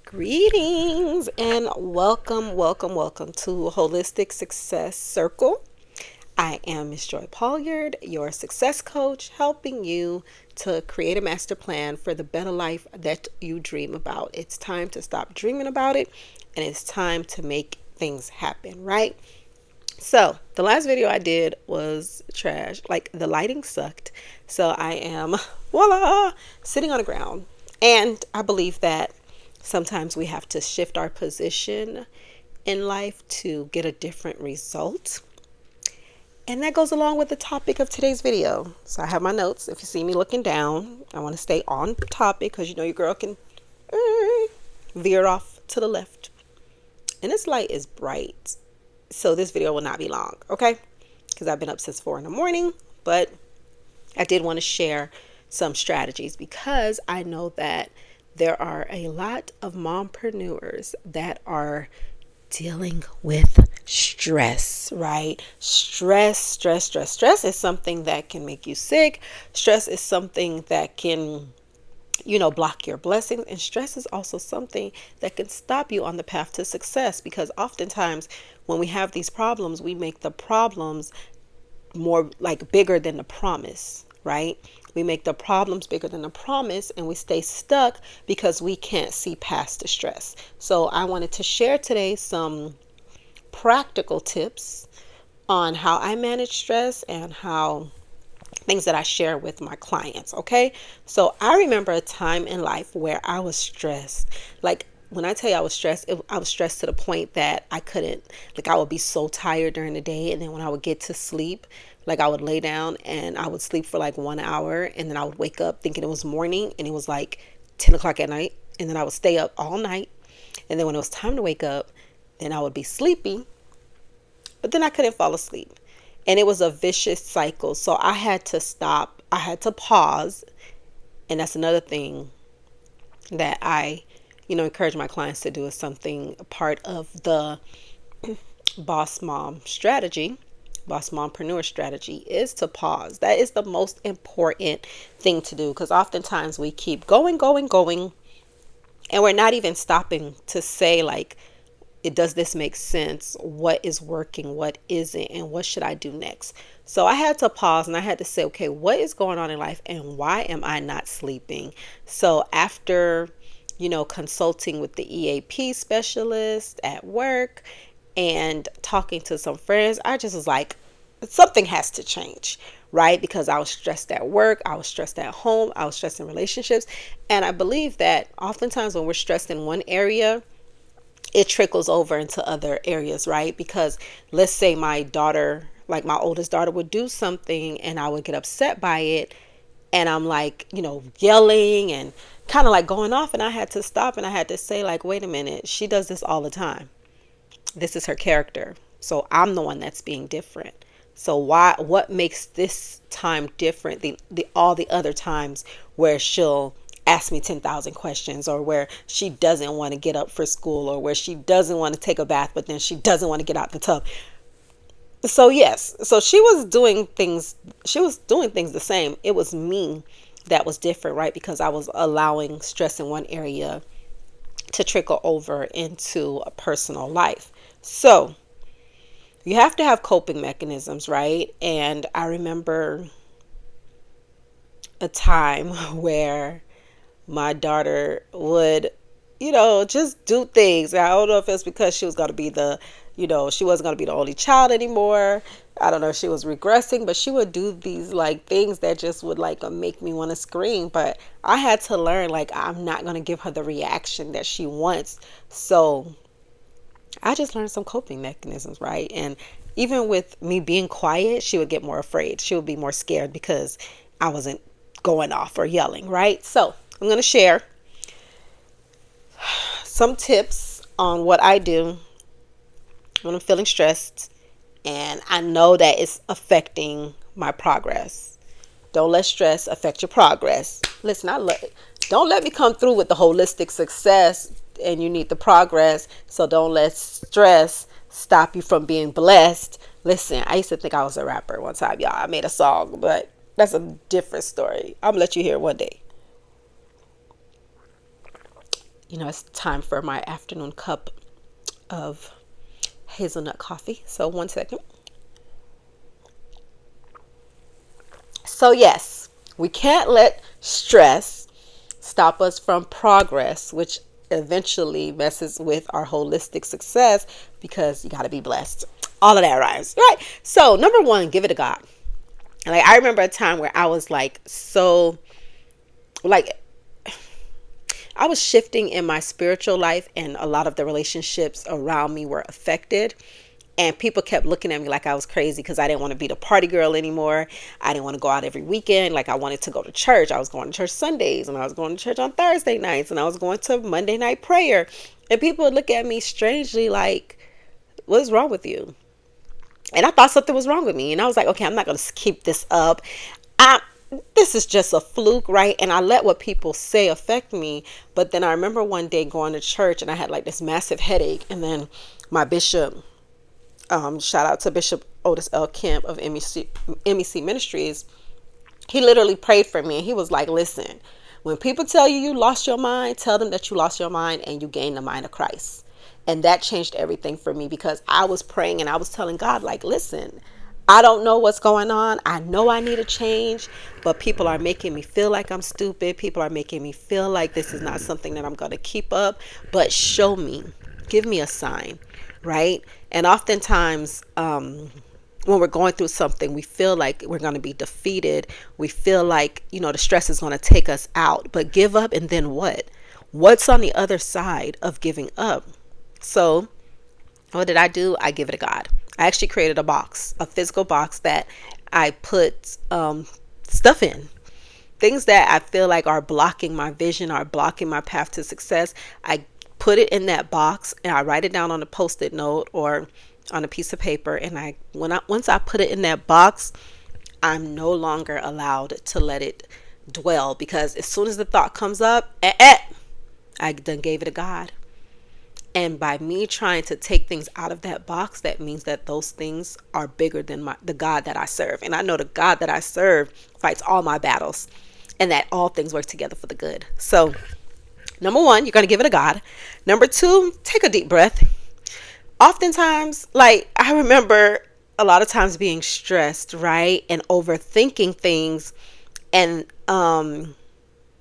Greetings and welcome to Holistic Success Circle. I am Miss Joy Polliard, your success coach, helping you to create a master plan for the better life that you dream about. It's time to stop dreaming about it and it's time to make things happen, right? So, the last video I did was trash. Like, the lighting sucked. So, I am, voila, sitting on the ground. And I believe that sometimes we have to shift our position in life to get a different result. And that goes along with the topic of today's video. So, I have my notes. If you see me looking down, I want to stay on topic because you know your girl can veer off to the left. And this light is bright. So this video will not be long, okay? Because I've been up since 4 in the morning, but I did want to share some strategies because I know that there are a lot of mompreneurs that are dealing with stress, right? Stress is something that can make you sick. Stress is something that can block your blessings. And stress is also something that can stop you on the path to success because oftentimes when we have these problems, we make the problems more like bigger than the promise, right? We make the problems bigger than the promise and we stay stuck because we can't see past the stress. So I wanted to share today some practical tips on how I manage stress and how things that I share with my clients. Okay. So I remember a time in life where I was stressed. Like when I tell you I was stressed, I was stressed to the point that I couldn't, like I would be so tired during the day. And then when I would get to sleep, like I would lay down and I would sleep for like 1 hour and then I would wake up thinking it was morning and it was like 10 o'clock at night. And then I would stay up all night. And then when it was time to wake up, then I would be sleepy, but then I couldn't fall asleep. And it was a vicious cycle. So I had to stop. I had to pause. And that's another thing that I, encourage my clients to do is something part of the boss mom strategy, boss mompreneur strategy is to pause. That is the most important thing to do because oftentimes we keep going. And we're not even stopping to say like, does this make sense? What is working? What isn't? And what should I do next? So I had to pause and I had to say, okay, what is going on in life and why am I not sleeping? So after, consulting with the EAP specialist at work and talking to some friends, I just was like, something has to change, right? Because I was stressed at work, I was stressed at home, I was stressed in relationships. And I believe that oftentimes when we're stressed in one area, it trickles over into other areas, right? Because let's say my daughter, like my oldest daughter would do something and I would get upset by it. And I'm like, yelling and kind of like going off. And I had to stop and I had to say like, wait a minute, she does this all the time. This is her character. So I'm the one that's being different. So what makes this time different than all the other times where she'll ask me 10,000 questions or where she doesn't want to get up for school or where she doesn't want to take a bath, but then she doesn't want to get out the tub. So yes, so she was doing things the same. It was me that was different, right? Because I was allowing stress in one area to trickle over into a personal life. So you have to have coping mechanisms, right? And I remember a time where my daughter would, just do things. I don't know if it's because she was going to be she wasn't going to be the only child anymore. I don't know if she was regressing, but she would do these like things that just would like make me want to scream. But I had to learn, like, I'm not going to give her the reaction that she wants. So I just learned some coping mechanisms, right? And even with me being quiet, she would get more afraid. She would be more scared because I wasn't going off or yelling, right? So I'm going to share some tips on what I do when I'm feeling stressed and I know that it's affecting my progress. Don't let stress affect your progress. Listen, don't let me come through with the holistic success and you need the progress. So don't let stress stop you from being blessed. Listen, I used to think I was a rapper one time, y'all. I made a song, but that's a different story. I'm going to let you hear it one day. It's time for my afternoon cup of hazelnut coffee. So, one second. So, yes, we can't let stress stop us from progress, which eventually messes with our holistic success because you got to be blessed. All of that rhymes, right? So, number one, give it to God. Like, I remember a time where I was like, like, I was shifting in my spiritual life, and a lot of the relationships around me were affected. And people kept looking at me like I was crazy because I didn't want to be the party girl anymore. I didn't want to go out every weekend. Like, I wanted to go to church. I was going to church Sundays, and I was going to church on Thursday nights, and I was going to Monday night prayer. And people would look at me strangely like, what is wrong with you? And I thought something was wrong with me. And I was like, okay, I'm not going to keep this up. This is just a fluke, right? And I let what people say affect me. But then I remember one day going to church, and I had like this massive headache. And then my bishop, shout out to Bishop Otis L. Kemp of MEC Ministries, he literally prayed for me. And he was like, listen, when people tell you lost your mind, tell them that you lost your mind and you gained the mind of Christ. And that changed everything for me, because I was praying and I was telling God, like, listen, I don't know what's going on. I know I need a change, but people are making me feel like I'm stupid. People are making me feel like this is not something that I'm going to keep up. But show me, give me a sign, right? And oftentimes, when we're going through something, we feel like we're going to be defeated. We feel like, the stress is going to take us out. But give up, and then what? What's on the other side of giving up? So what did I do? I give it to God. I actually created a physical box that I put stuff in. Things that I feel like are blocking my vision, are blocking my path to success. I put it in that box, and I write it down on a Post-it note or on a piece of paper. And once I put it in that box, I'm no longer allowed to let it dwell, because as soon as the thought comes up, I done gave it to God. And by me trying to take things out of that box, that means that those things are bigger than the God that I serve. And I know the God that I serve fights all my battles, and that all things work together for the good. So, number one, you're going to give it to God. Number two, take a deep breath. Oftentimes, like, I remember a lot of times being stressed, right? And overthinking things. And,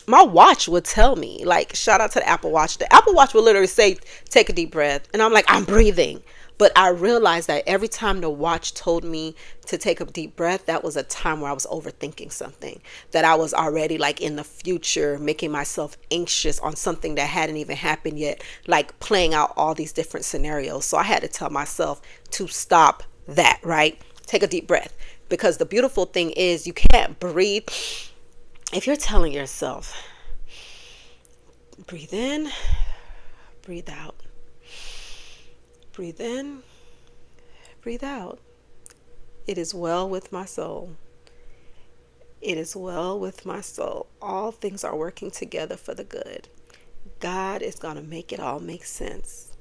my watch would tell me, like, shout out to the Apple Watch. The Apple Watch will literally say, take a deep breath. And I'm like, I'm breathing. But I realized that every time the watch told me to take a deep breath, that was a time where I was overthinking something, that I was already like in the future, making myself anxious on something that hadn't even happened yet, like playing out all these different scenarios. So I had to tell myself to stop that, right? Take a deep breath. Because the beautiful thing is, you can't breathe if you're telling yourself, breathe in, breathe out, breathe in, breathe out. It is well with my soul. It is well with my soul. All things are working together for the good. God is going to make it all make sense.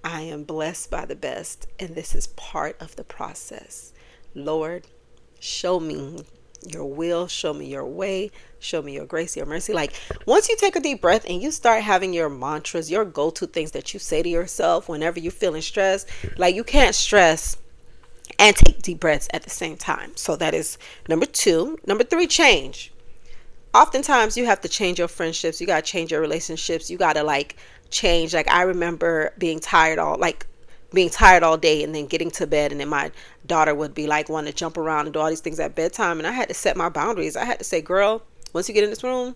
I am blessed by the best, and this is part of the process. Lord, show me your will, show me your way, show me your grace, your mercy. Like, once you take a deep breath and you start having your mantras, your go-to things that you say to yourself whenever you're feeling stressed, like, you can't stress and take deep breaths at the same time. So that is number two. Number three, change. Oftentimes you have to change your friendships. You got to change your relationships. You got to like change. Like, I remember being tired all day and then getting to bed, and then my daughter would be like wanting to jump around and do all these things at bedtime, and I had to set my boundaries. I had to say, girl, once you get in this room,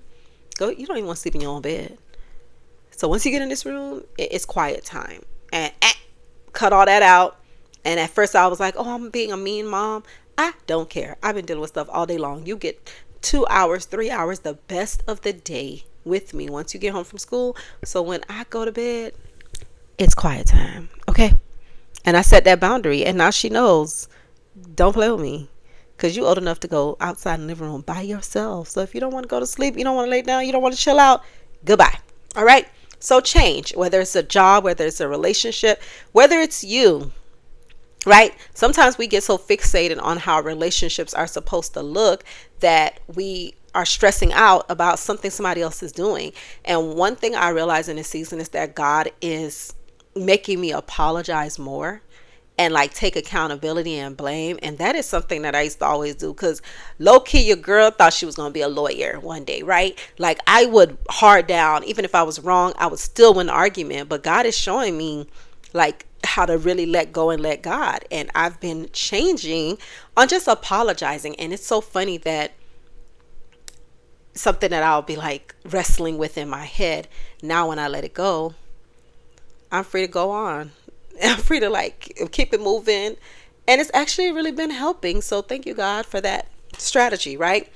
go. You don't even want to sleep in your own bed. So once you get in this room, it's quiet time, and cut all that out. And at first I was like, oh, I'm being a mean mom. I don't care. I've been dealing with stuff all day long. You get 2 hours, 3 hours, the best of the day with me once you get home from school. So when I go to bed, it's quiet time. Okay. And I set that boundary, and now she knows, don't play with me, because you're old enough to go outside in the living room by yourself. So if you don't want to go to sleep, you don't want to lay down, you don't want to chill out, goodbye. All right. So change, whether it's a job, whether it's a relationship, whether it's you, right? Sometimes we get so fixated on how relationships are supposed to look that we are stressing out about something somebody else is doing. And one thing I realize in this season is that God is making me apologize more and like take accountability and blame. And that is something that I used to always do, because low key your girl thought she was going to be a lawyer one day, right? Like I would hard down, even if I was wrong, I would still win the argument. But God is showing me like how to really let go and let God. And I've been changing on just apologizing. And it's so funny that something that I'll be like wrestling with in my head, now when I let it go, I'm free to go on. I'm free to like keep it moving. And it's actually really been helping. So thank you, God, for that strategy, right?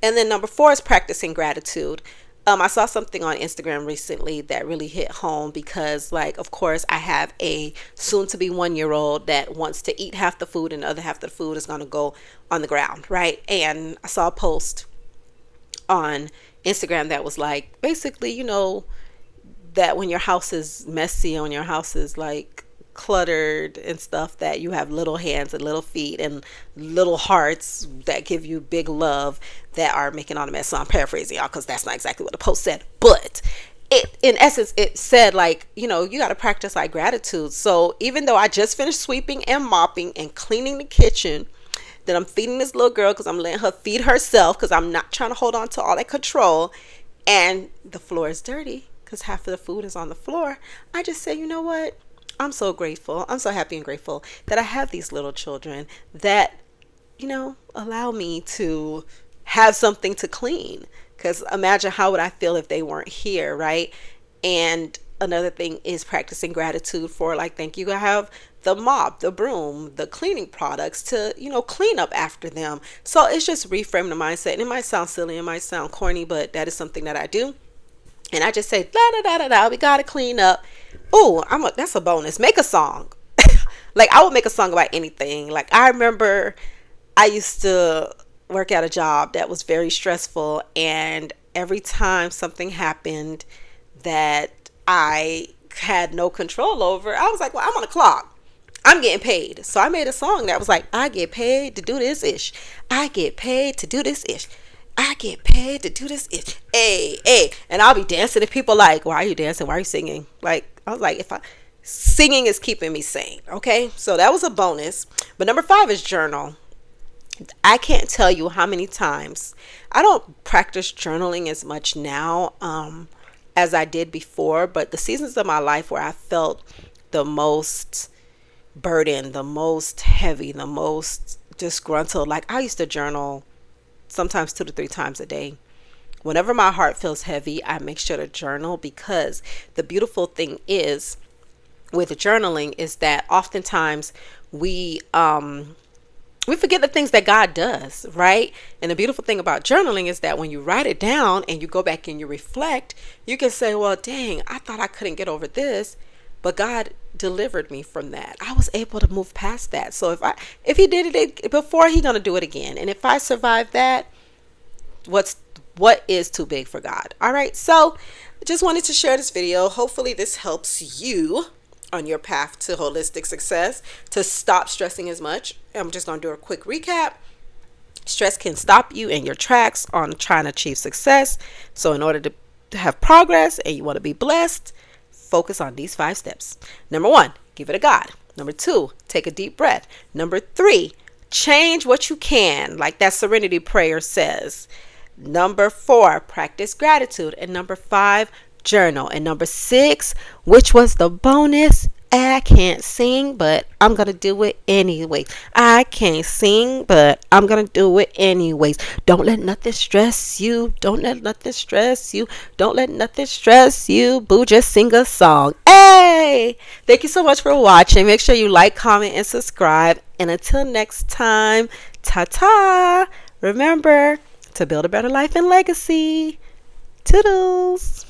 And then number 4 is practicing gratitude. I saw something on Instagram recently that really hit home, because like, of course, I have a soon to be 1-year-old that wants to eat half the food and the other half of the food is going to go on the ground, right? And I saw a post on Instagram that was like, basically, you know, that when your house is messy and when your house is like cluttered and stuff, that you have little hands and little feet and little hearts that give you big love that are making all the mess. So I'm paraphrasing y'all, because that's not exactly what the post said, but it, in essence, it said like, you know, you got to practice like gratitude. So even though I just finished sweeping and mopping and cleaning the kitchen, that I'm feeding this little girl because I'm letting her feed herself, because I'm not trying to hold on to all that control, and the floor is dirty because half of the food is on the floor, I just say, you know what? I'm so grateful. I'm so happy and grateful that I have these little children that, you know, allow me to have something to clean. Because imagine how would I feel if they weren't here, right? And another thing is practicing gratitude for like, thank you. I have the mop, the broom, the cleaning products to, you know, clean up after them. So it's just reframing the mindset. And it might sound silly, it might sound corny, but that is something that I do. And I just say, da da da da da, we gotta clean up. Oh, that's a bonus. Make a song. Like I would make a song about anything. Like I remember I used to work at a job that was very stressful, and every time something happened that I had no control over, I was like, well, I'm on the clock. I'm getting paid. So I made a song that was like, I get paid to do this ish. I get paid to do this ish. I get paid to do this ish. Hey, hey. And I'll be dancing and people like, why are you dancing? Why are you singing? Like, I was like, singing is keeping me sane. Okay. So that was a bonus. But number 5 is journal. I can't tell you how many times I don't practice journaling as much now as I did before, but the seasons of my life where I felt the most burdened, the most heavy, the most disgruntled, like I used to journal sometimes 2 to 3 times a day. Whenever my heart feels heavy, I make sure to journal, because the beautiful thing is with journaling is that oftentimes we forget the things that God does, right? And the beautiful thing about journaling is that when you write it down and you go back and you reflect, you can say, well, dang, I thought I couldn't get over this, but God delivered me from that. I was able to move past that. So if he did it before, he's going to do it again. And if I survive that, what is too big for God? All right. So just wanted to share this video. Hopefully this helps you on your path to holistic success, to stop stressing as much. I'm just going to do a quick recap. Stress can stop you in your tracks on trying to achieve success. So in order to have progress and you want to be blessed, focus on these 5 steps. Number 1, give it to God. Number 2, take a deep breath. Number 3, change what you can, like that serenity prayer says. Number 4, practice gratitude. And number 5, journal. And number 6, which was the bonus, I can't sing, but I'm going to do it anyway. I can't sing, but I'm going to do it anyways. Don't let nothing stress you. Don't let nothing stress you. Don't let nothing stress you. Boo, just sing a song. Hey! Thank you so much for watching. Make sure you like, comment, and subscribe. And until next time, ta-ta! Remember to build a better life and legacy. Toodles!